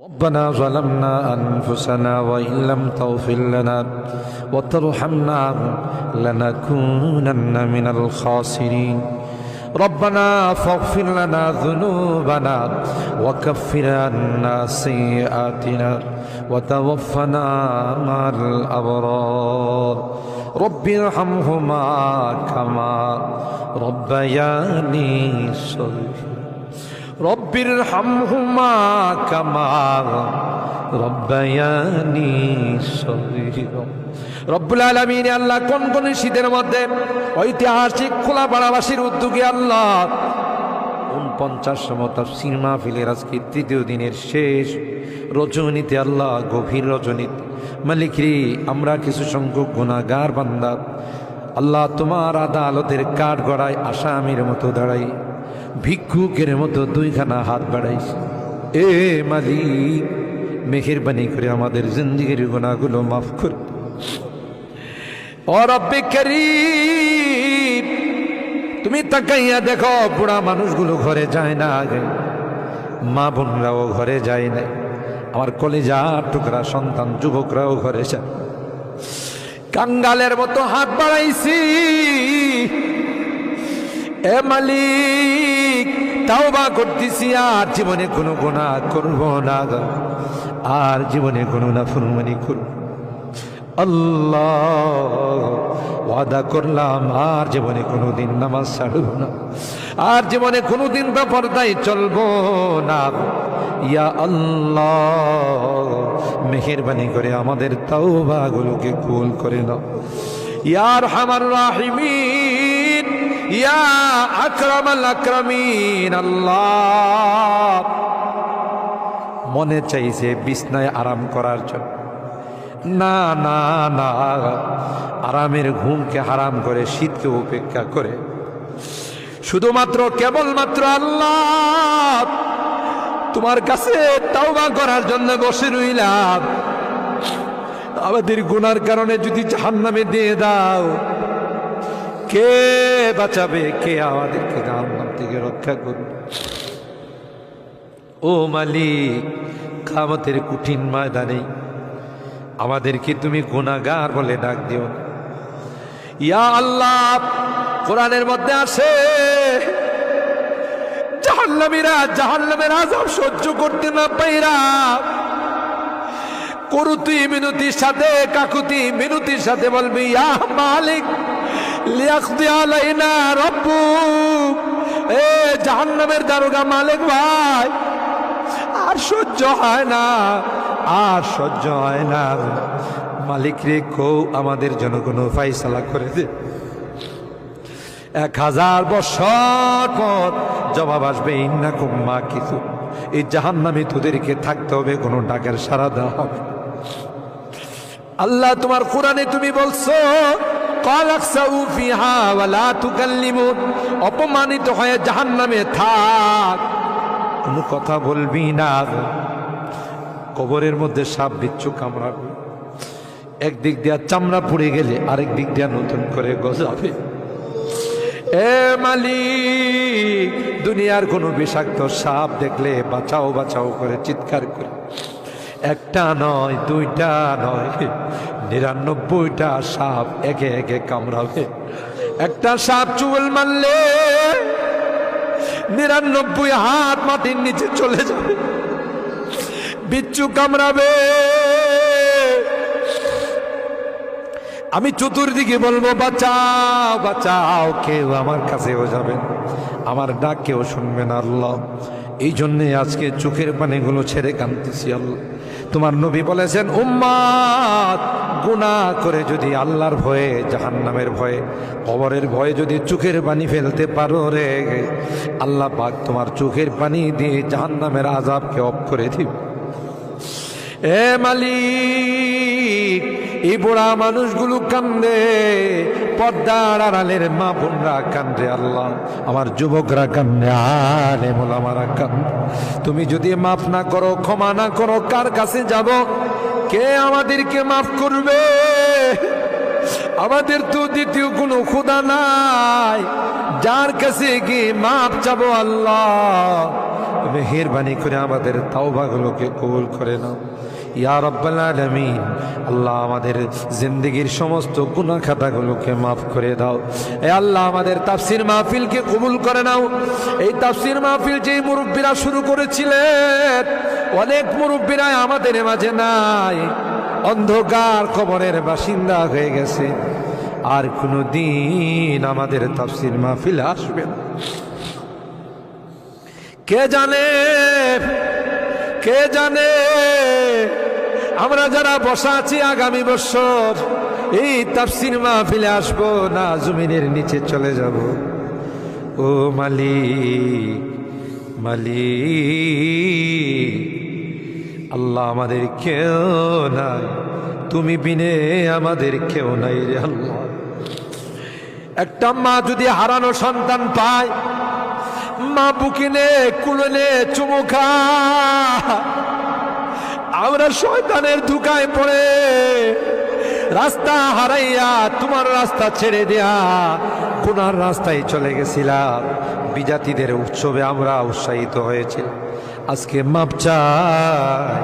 ربنا ظلمنا أنفسنا وإن لم تغفر لنا وترحمنا لنكونن من الخاسرين ربنا فاغفر لنا ذنوبنا وكفر عنا سيئاتنا وتوفنا مع الأبرار رب ارحمهما كما ربياني صغيرا رب ارحمهما كما ربياني صغيرا রব্বুল আলামিন আল্লাহ কোন কোন শীতের মধ্যে ঐতিহাসিক খোলাপাড়াবাসীর উদ্যোগে আল্লাহ 49তম তাফসীর মাহফিলের আজকে তৃতীয় দিনের শেষ রজনীতে আল্লাহ গভীর রজনীতে মালিক রে আমরা কিছু সংখ্যক গুনাহগার বান্দা আল্লাহ তোমার আদালতের কাঠ গড়ায় আসামির মতো দাঁড়াই ভিক্ষুকের মতো দুইখানা হাত বাড়াইছে এ মালিক মেহেরবানি করে আমাদের জিন্দেগির গুনাহগুলো মাফ কর ও রব্বে করিম তুমি তাকাইয়া দেখো বুড়া মানুষগুলো ঘরে যায় না আগে মা বোনরাও ঘরে যায় না আমার কলিজার টুকরা সন্তান যুবকরাও ঘরে যায় কাঙ্গালের মতো হাত বাড়াইছি এ মালিক তাওবা করতেছি আর জীবনে কোনো গুনাহ করব না আর জীবনে কোনো নাফরমানি করব আল্লাহ ওয়াদা করলাম আর জীবনে কোনোদিন নামাজ ছাড়ব না আর জীবনে কোনোদিন বেপরদায় চলবো না ইয়া আল্লাহ মেহেরবানি করে আমাদের তাওবাগুলোকে কবুল করে নাও ইয়া আরহামার রাহিমিন ইয়া আকরামাল আকরামিন আল্লাহ মনে চাইছে বিছনায় আরাম করার জন্য না না না আরামের ঘুমকে হারাম করে শীতকে উপেক্ষা করে শুধুমাত্র কেবলমাত্র আল্লাহ তোমার কাছে তাওবা করার জন্য বসে রইলাম আমাদের গুনার কারণে যদি জাহান্নামে দিয়ে দাও কে বাঁচাবে কে আমাদেরকে জাহান্নাম থেকে রক্ষা করবে ও মালিক কিয়ামতের কঠিন ময়দানে আমাদেরকে তুমি গুনাহগার বলে ডাক দিও না ইয়া আল্লাহ কোরআনের মধ্যে আছে জাহান্নামীরা জাহান্নামের আযাব সহ্য করতে না পাইরা করুতি মিনতির সাথে কাকুতি মিনতির সাথে বলবি ইয়া মালিক লিয়াকদি আলাইনা রাব্বুক এ জাহান্নামের দারোগা মালিক ভাই আর সহ্য হয় না আর সহ্য হয় না মালিক রে কো আমাদের জন্য কোনো ফায়সালা করে দে 1000 বছর পর জবাব আসবে ইন্নাকুম মাকিসু এই জাহান্নামে তোদেরকে থাকতে হবে কোনো ডাকের সাড়া দেওয়া হবে আল্লাহ তোমার কোরআনে তুমি বলছো কালাকসাউ ফিহা ওয়ালা তুকাল্লিমুন অপমানিত হয়ে জাহান্নামে থাক কোনো কথা বলবি না কবরের মধ্যে সাপ বিচ্ছু কামড়াবে একদিক দিয়া চামড়া পুড়ে গেলে আরেক দিক দিয়া নতুন করে গজাবে এ মালিক দুনিয়ার কোনো বিষাক্ত সাপ দেখলে বাঁচাও বাঁচাও করে চিৎকার করে একটা নয় দুইটা নয় 99টা সাপ একে একে কামড়াবে একটা সাপ চুল মারলে 99 হাত মাটির নিচে চলে যাবে বিচ্ছু কামড়াবে আমি চতুর্দিকে বলবো বাঁচাও বাঁচাও কেউ আমার কাছেও যাবেন আমার ডাক কেউ শুনবে না আল্লাহ এই জন্যে আজকে চোখের পানিগুলো ছেড়ে কাঁদতেছি আল্লাহ তোমার নবী বলেছেন উম্মাত গুনাহ করে যদি আল্লাহর ভয়ে জাহান্নামের ভয়ে কবরের ভয়ে যদি চোখের পানি ফেলতে পারো রে আল্লাহ পাক তোমার চোখের পানি দিয়ে জাহান্নামের আযাবকে অফ করে দিবে এ মালিক এই বুড়া মানুষগুলো কান্দে পর্দার আড়ালের মা বোনরা কান্দে আল্লাহ আমার যুবকরা কান্দে আলেম ওলামারা কান্দে তুমি যদি মাফ না করো ক্ষমা না করো কার কাছে যাব কে আমাদেরকে মাফ করবে আমাদের তো দ্বিতীয় কোনো খোদা নাই যার কাছে গিয়ে মাফ চাবো আল্লাহ মেহেরবানি করে আমাদের তাওবাগুলোকে কবুল করে নাও ইয়া রাব্বাল আলামিন। আল্লাহ আমাদের জিন্দেগির সমস্ত গুনাহ খাতাগুলোকে মাফ করে দাও। এ আল্লাহ আমাদের তাফসীর মাহফিলকে কবুল করে নাও। এই তাফসীর মাহফিল যে মুরব্বীরা শুরু করেছিলেন, অনেক মুরব্বীরা আমাদের মাঝে নাই, অন্ধকার কবরের বাসিন্দা হয়ে গেছে, আর কোনো দিন আমাদের তাফসীর মাহফিলে আসবে না। কে জানে, কে জানে আমরা যারা বসা আছি আগামী বছর এই তাফসীর মাহফিলে আসবো না, জমিনের নিচে চলে যাব। ও মালিক, মালিক আল্লাহ, আমাদের কেউ নাই, তুমি বিনে আমাদের কেউ নাই রে আল্লাহ। একটা মা যদি হারানো সন্তান পায়, মা বুকিনে কুলনে চুমুখা, আমরা শয়তানের ধোঁকায় পড়ে রাস্তা হারাইয়া তোমার রাস্তা ছেড়ে দেয়া গুনার রাস্তায় চলে গেছিলাম। বিজাতিদের উৎসবে আমরা উৎসাহিত হয়েছি, আজকে মাপ চাই,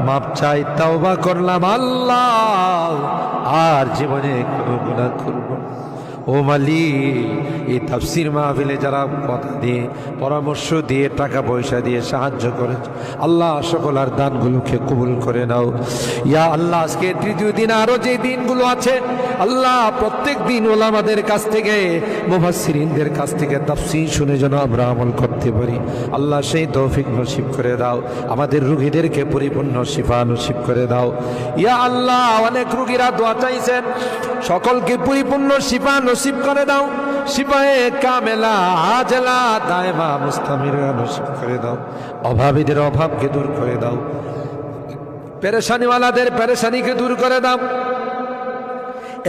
মাপ চাই, তাওবা করলাম আল্লাহ, আর জীবনে কোনো গুনাহ করব না। ও মালিক, এই তাফসীর মাহফিলে যারা কথা দিয়ে, পরামর্শ দিয়ে, টাকা পয়সা দিয়ে সাহায্য করেছে, আল্লাহ সকলের দানগুলোকে কবুল করে নাও ইয়া আল্লাহ। আজকে তৃতীয় দিন, আরো যে দিনগুলো আছে আল্লাহ, প্রত্যেক দিন ওলামাদের কাছ থেকে, মুফাসসিরিনদের কাছ থেকে তাফসীর শুনে যেন আমরা আমল করতে পারি, আল্লাহ সেই তৌফিক নসিব করে দাও। আমাদের রোগীদেরকে পরিপূর্ণ শিফা নসিব করে দাও ইয়া আল্লাহ। অনেক রোগীরা দোয়া চাইছেন, সকলকে পরিপূর্ণ শিফা নসিব করে দাও, শিফায়ে কামেলা আজলা দায়মা মুস্তামিরা নসিব করে দাও। অভাবীদের অভাবকে দূর করে দাও, পেরেশানিওয়ালাদের পেরেশানিকে দূর করে দাও।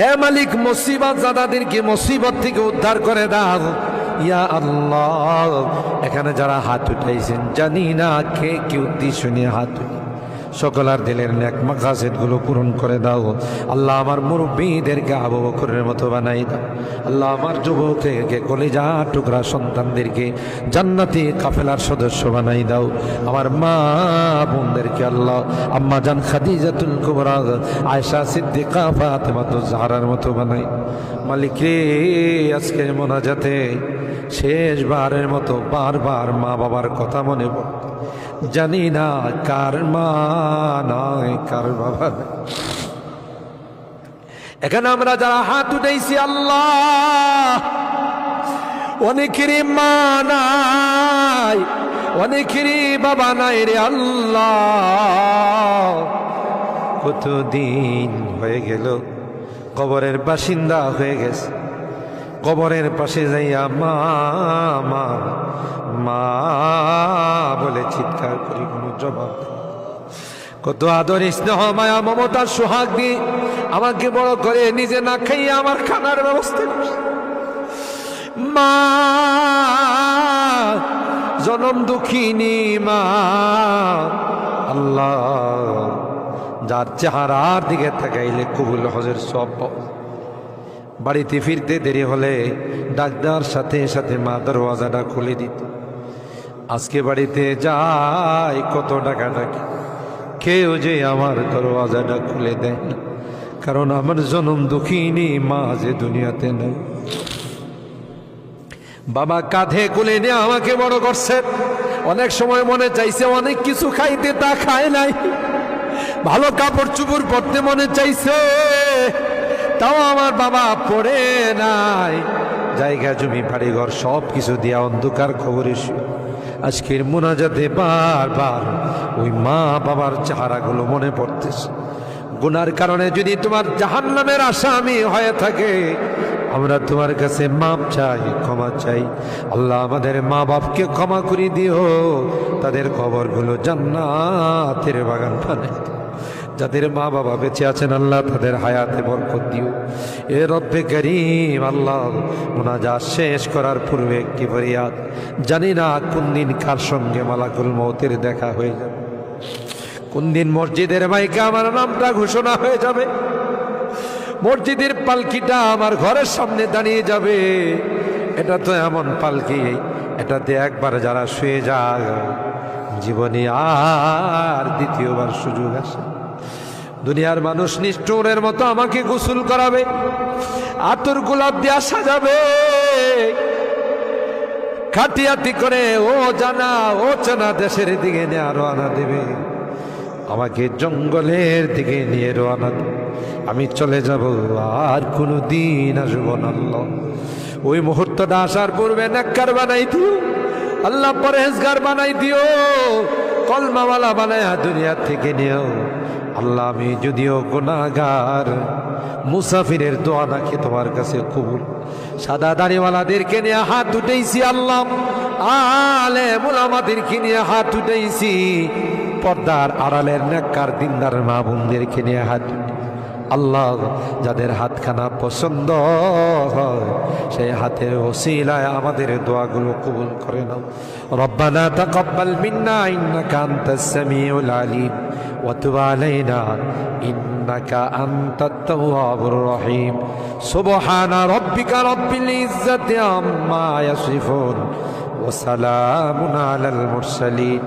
এ মালিক, মুসিবত জাদাদেরকে মুসিবত থেকে উদ্ধার করে দাও ইয়া আল্লাহ। এখানে যারা হাত উঠাইছেন, জানি না কে কি উদ্দেশ্য নিয়ে হাত উঠে, সকলার দিলের নেক মাকাসিদ গুলো পূরণ করে দাও আল্লাহ। আমার মুরব্বীদেরকে আবু বকরের মতো বানাই দাও আল্লাহ। আমার যুবকদেরকে, কলিজা টুকরা সন্তানদেরকে জান্নাতি কাফেলার সদস্য বানাই দাও। আমার মা বোনদেরকে আল্লাহ, আম্মা জান খাদিজাতুল কুবরা, আয়েশা সিদ্দিকা, ফাতেমাতুজ জাহরার মতো বানাই। মালিক রে, আজকের মোনাজাতে শেষবারের মতো বারবার মা বাবার কথা মনে পড়ে, জানি না কার মা নয়, কার বাবা। এখানে আমরা যারা হাত উঠাইছি আল্লাহ, অনেকেরই মা নাই, অনেকেরই বাবা নাই রে আল্লাহ। কতদিন হয়ে গেল কবরের বাসিন্দা হয়ে গেছে, কবরের পাশে যাইয়া মা মা মা বলে চিৎকার করি, কোনো জবাব নেই। কত আদর, স্নেহ, মায়া, মমতার সোহাগ দিয়ে আমাকে বড় করে, নিজে না খাইয়ে আমার খানার ব্যবস্থা করছে। মা জনম দুঃখিনী মা আল্লাহ, যার চেহারার দিকে তাকাইলে কবুল হজের সব। বাড়িতে ফিরতে দেরি হলে ডাক্তার সাথে সাথে মা দরওয়াজাটা খুলে দিত। আজকে বাড়িতে যাই কত টাকা ডাকি, কেউ যে আমার দরওয়াজাটা খুলে দেয় না, কারণ আমার জনম দুঃখিনী মা যে দুনিয়াতে নেই। বাবা কাঁধে কোলে নিয়ে আমাকে বড় করছে, অনেক সময় মনে চাইছে অনেক কিছু খাইতে, তা খায় নাই। ভালো কাপড় চুপড় পরতে মনে চাইছে, তাও আমার বাবা পড়ে নাই। জায়গা জমি বাড়িঘর সব কিছু দিয়া অন্ধকার খবরে আজকের মোনাজাতে বারবার ওই মা বাবার চেহারাগুলো মনে পড়তেছে। গুনার কারণে যদি তোমার জাহান্নামের আসামি হয়ে থাকে, আমরা তোমার কাছে মাপ চাই, ক্ষমা চাই আল্লাহ। আমাদের মা বাপকে ক্ষমা করে দিও, তাদের কবরগুলো জান্নাতের বাগান বানাই। যাদের মা বাবা বেঁচে আছেন আল্লাহ, তাদের হায়াতে বরকত দিও। এ রব্বে করিম আল্লাহ, মুনাজাত শেষ করার পূর্বে একটি ফরিয়াদ, জানি না কোন দিন কার সঙ্গে মালাকুল মউতের দেখা হয়ে যাবে, কোন দিন মসজিদের মাইকে আমার নামটা ঘোষণা হয়ে যাবে, মসজিদের পালকিটা আমার ঘরের সামনে দাঁড়িয়ে যাবে। এটা তো এমন পালকি, এটাতে একবার যারা শুয়ে যায় জীবনে আর দ্বিতীয়বার সুযোগ আসে। দুনিয়ার মানুষ নিষ্ঠুরের মতো আমাকে গোসল করাবে, আতর গোলাপ দিয়া সাজাবে, খাটিয়াতি করে ও জানা ও চেনা দেশের দিকে নিয়ে রওনা দেবে, আমাকে জঙ্গলের দিকে নিয়ে রওনা দেবে। আমি চলে যাব, আর কোনো দিন আসবো না। আল্লাহ ওই মুহূর্তটা আসার পূর্বে নেককার বানাই দিও আল্লাহ, পরহেজগার বানাই দিও, কলমাওয়ালা বানায়া দুনিয়া থেকে নিও আল্লাহ। আমি যদিও গুনাহগার, মুসাফিরের দোয়া নাকি তোমার কাছে কবুল। সাদা দাড়িওয়ালাদেরকে নিয়ে হাত উঠেছি আল্লাহ, আলেম উলামাদেরকে নিয়ে হাত উঠেছি, পর্দার আড়ালের নেককার দিনদার মা বোনদেরকে নিয়ে হাত আল্লাহ। যাদের হাতখানা পছন্দ হয় সেই হাতের ওসিলায় আমাদের দোয়াগুলো কবুল করে নাও। রব্বানা তাকাব্বাল মিন্না ইন্নাকা আনতাস সামিউল আলিম ওয়া তুব আলাইনা ইন্নাকা আনতাত তাওয়াবুর রহিম। সুবহানা রাব্বিকা রাব্বিল ইজ্জাতি আম্মা ইয়াসিফুন ওয়া সালামুন আলাল মুরসালিন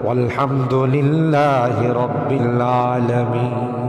ওয়ালহামদুলিল্লাহি রাব্বিল আলামিন।